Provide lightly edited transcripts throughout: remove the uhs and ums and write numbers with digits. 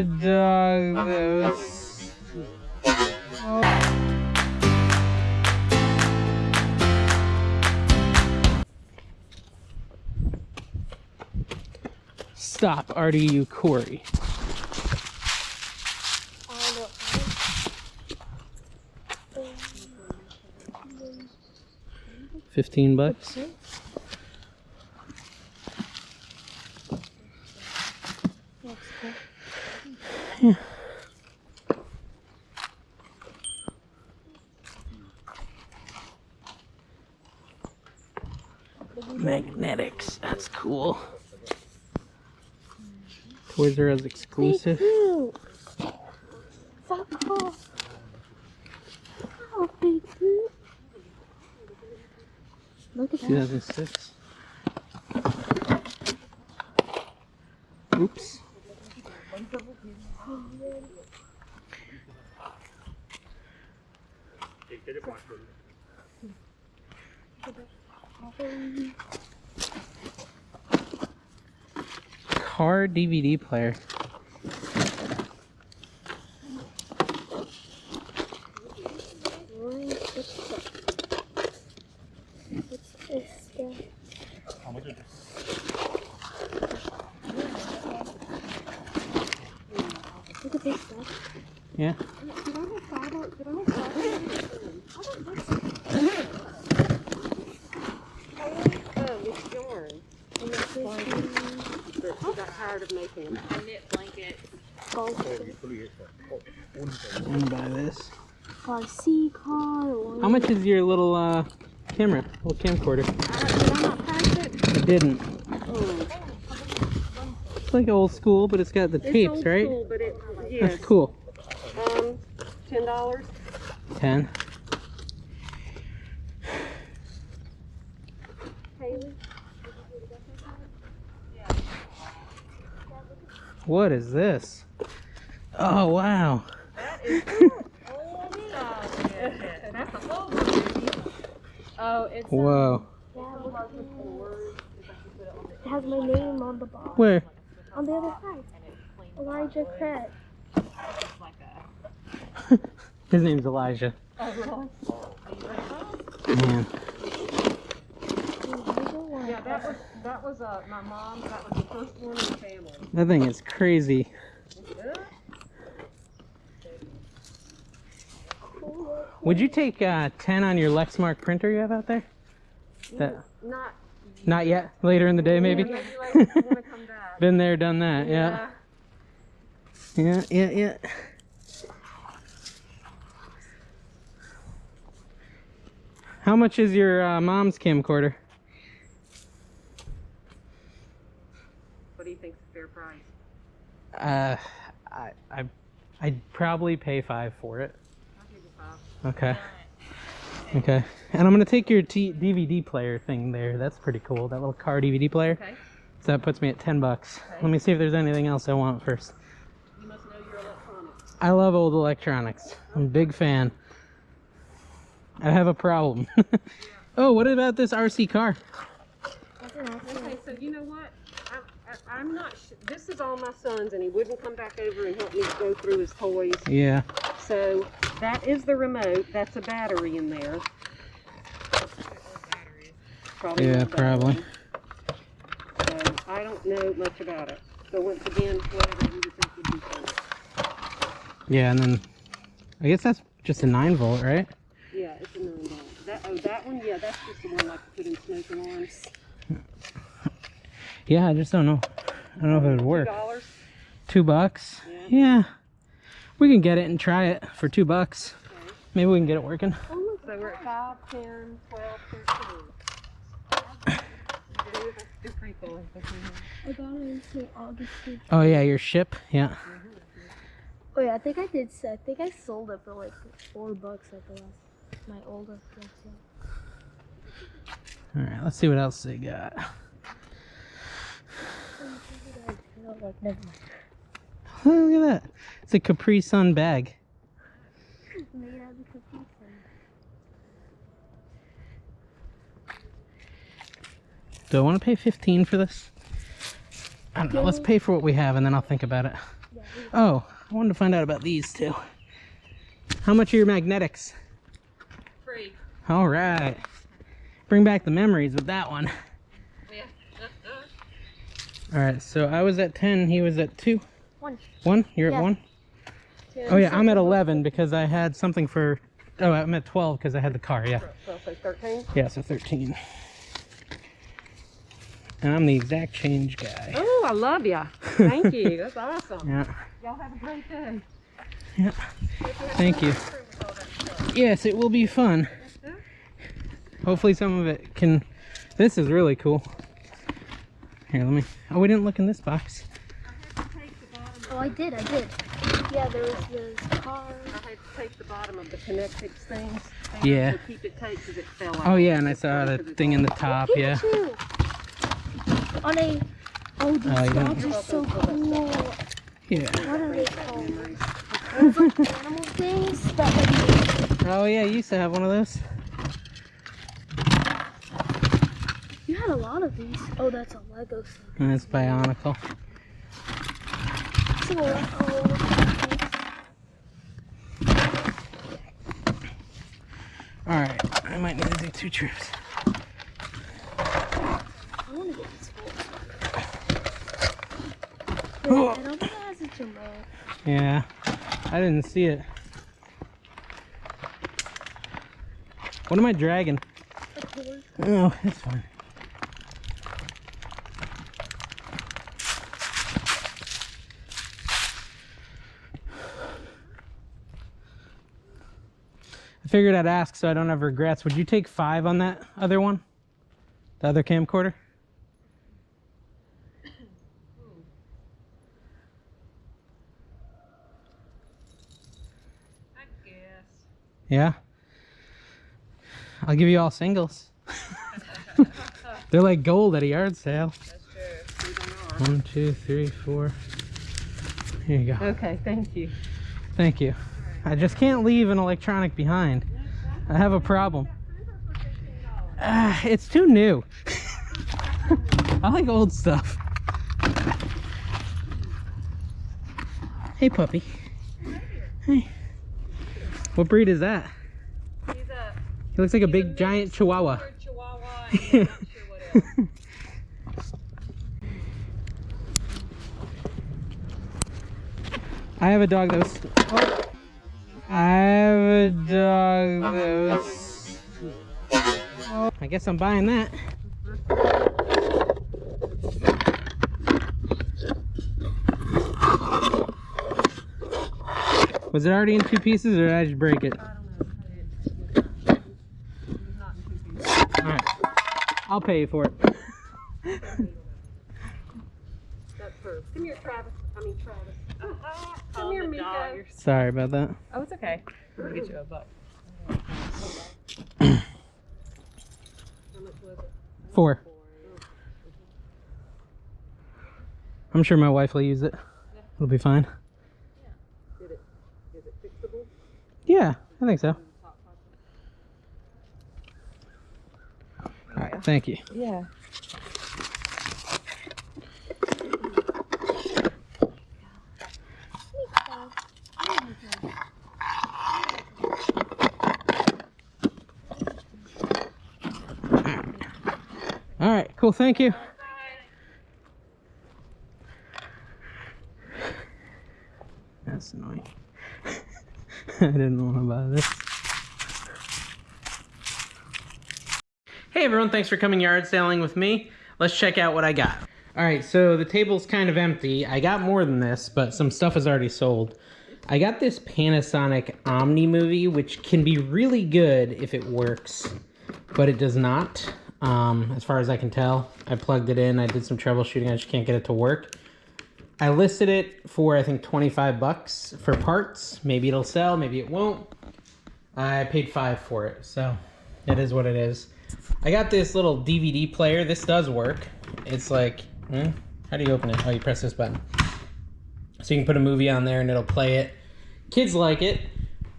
good dog. Stop, RDU Corey. $15. Yeah. Magnetics, that's cool. Toys R Us exclusive. So cool. Oh, thank you. Look at that. 2006. Oops. Car DVD player. What's this stuff? How much is this? Look at this stuff. Yeah. Did I have five? Did I have five? Oh, it's yarn. And it's But she got tired of making them. A knit blanket. I'm gonna buy this. RC car. How much is your little camera? Little camcorder? Did I not pack it? I didn't. Oh. It's like old school, but it's got the tapes, old right? School, but it, yes. That's cool. $10. 10. Haley? What is this? Oh wow. That is old stuff. That's a whole one. Oh, it's Whoa. It has my name on the bottom. Where? On the other side. Elijah Craig. His name's Elijah. Oh, Man. Yeah, that was my mom. That was the first one in the family. That thing is crazy. Would you take 10 on your Lexmark printer you have out there? That, not yet. Later in the day, maybe? Yeah, maybe like you want to come back. Been there, done that. Yeah. Yeah. How much is your mom's camcorder? What do you think's a fair price? I'd probably pay $5 for it. I'll give you $5. Okay. Okay. And I'm gonna take your DVD player thing there. That's pretty cool. That little car DVD player. Okay. So that puts me at $10. Let me see if there's anything else I want first. You must know your electronics. I love old electronics. I'm a big fan. I have a problem. Oh, what about this RC car? Okay, so you know what? I'm not sure. This is all my son's, and he wouldn't come back over and help me go through his toys. Yeah. So that is the remote. That's a battery in there. Probably Yeah, not battery. probably. So I don't know much about it. So once again, whatever you would think would be fun. Yeah, and then I guess that's just a 9-volt, right? Yeah, it's a 9-volt. That one, yeah, that's just the one like to put in smoke alarms. Yeah, I just don't know. I don't know if it would work. $2? $2? Yeah. We can get it and try it for $2. Okay. Maybe we can get it working. So we're at 5, 10, 12, 13. They're pretty cool. I got it in St. Augustine. Oh yeah, your ship. Yeah. Oh yeah, I think I sold it for like $4 at the last. My oldest. All right, let's see what else they got. Never mind. Oh, look at that. It's a Capri Sun bag. Made out of Capri Sun. Do I want to pay $15 for this? I don't know. Let's pay for what we have and then I'll think about it. Oh, I wanted to find out about these too. How much are your magnetics? Free. All right. Bring back the memories with that one. Yeah. All right, so I was at 10, he was at 2. 1. 1? You're Yeah. at 1? Oh yeah, I'm at 11 because I had something for, oh, I'm at 12 because I had the car, yeah. So 13? Yeah, so 13. And I'm the exact change guy. Oh, I love ya. Thank you. That's awesome. Yeah. Y'all have a great day. Yeah. Thank you. Yes, it will be fun. Hopefully some of it can, this is really cool. Here, let me, oh, we didn't look in this box. Oh, I did. Yeah, there was the car. I had to take the bottom of the connectix things. Yeah. To keep it tight because it fell out. Oh yeah, and I saw the thing in the top, yeah. Pikachu! On a, oh, these Oh, you dogs are so cool. Yeah. What are they called? Those like animal things that like, Oh yeah, you used to have one of those. you had a lot of these. Oh, that's a Lego set. And it's Bionicle. It's a Lego. Alright, I might need to do 2 trips. I want to get this full. Oh. I don't think it has a remote. Yeah, I didn't see it. What am I dragging? A cord. Oh, it's fine. I figured I'd ask so I don't have regrets. Would you take 5 on that other one? The other camcorder? I guess. Yeah? I'll give you all singles. They're like gold at a yard sale. That's true. 1, 2, 3, 4. Here you go. Okay, thank you. Thank you. I just can't leave an electronic behind. I have a problem. It's too new. I like old stuff. Hey, puppy. Hey. What breed is that? He's a He looks like a big giant chihuahua. Chihuahua. And I'm not sure what else. I have a dog that was. Oh. I have a dog that was. Oh. I guess I'm buying that. Was it already in 2 pieces or did I just break it? I don't know. It's not in 2 pieces. Alright. I'll pay you for it. That's her. Come here, Travis. I mean, Travis. Come Oh, here, the Miko. dog. You're- Sorry about that. Oh, it's okay. I'll get you a buck. How much was it? 4. I'm sure my wife will use it. It'll be fine. Is it fixable? Yeah, I think so. Alright, thank you. Yeah. Alright, cool, thank you. That's annoying. I didn't want to buy this. Hey everyone, thanks for coming yard sailing with me. Let's check out what I got. Alright, so the table's kind of empty. I got more than this, but some stuff is already sold. I got this Panasonic Omni Movie, which can be really good if it works, but it does not. As far as I can tell. I plugged it in, I did some troubleshooting, I just can't get it to work. I listed it for, I think, 25 bucks for parts. Maybe it'll sell, maybe it won't. I paid 5 for it, so it is what it is. I got this little DVD player. This does work. It's like, how do you open it? Oh, you press this button. So you can put a movie on there and it'll play it. Kids like it.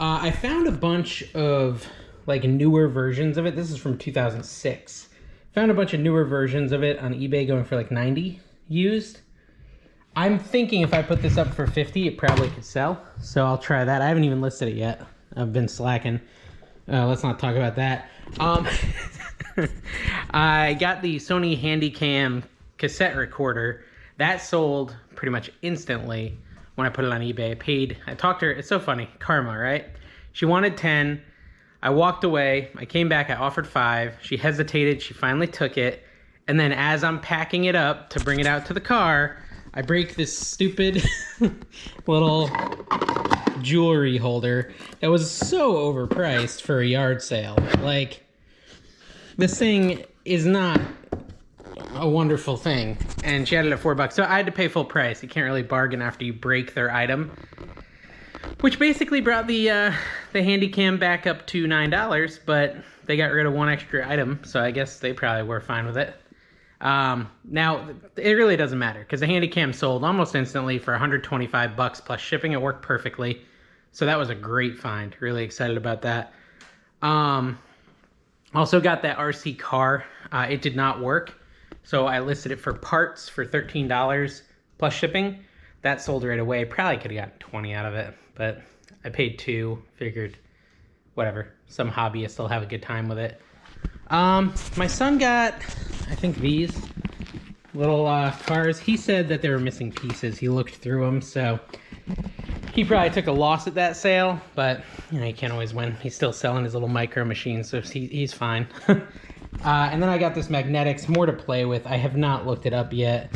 I found a bunch of like newer versions of it. This is from 2006. Found a bunch of newer versions of it on eBay going for like 90 used. I'm thinking if I put this up for 50, it probably could sell. So I'll try that. I haven't even listed it yet. I've been slacking. Let's not talk about that. I got the Sony Handycam cassette recorder. That sold pretty much instantly when I put it on eBay. I talked to her. It's so funny. Karma, right? She wanted 10. I walked away. I came back. I offered 5. She hesitated. She finally took it. And then as I'm packing it up to bring it out to the car, I break this stupid little jewelry holder that was so overpriced for a yard sale. Like, this thing is not a wonderful thing. And she had it at $4. So I had to pay full price. You can't really bargain after you break their item. Which basically brought the Handycam back up to $9, but they got rid of one extra item, so I guess they probably were fine with it. Now, it really doesn't matter, because the Handycam sold almost instantly for $125 plus shipping. It worked perfectly, so that was a great find. Really excited about that. Also got that RC car. It did not work, so I listed it for parts for $13 plus shipping. That sold right away. Probably could have gotten 20 out of it, but I paid 2, figured whatever. Some hobbyists will have a good time with it. My son got, I think, these little cars. He said that they were missing pieces. He looked through them, so he probably took a loss at that sale, but you know, you can't always win. He's still selling his little micro machines, so he's fine. And then I got this magnetics, more to play with. I have not looked it up yet.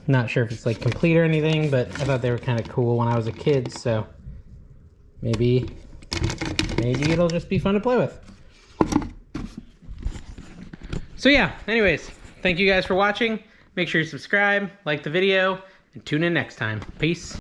Not sure if it's like complete or anything, but I thought they were kind of cool when I was a kid, so maybe it'll just be fun to play with. So yeah, anyways, thank you guys for watching. Make sure you subscribe, like the video, and tune in next time. Peace.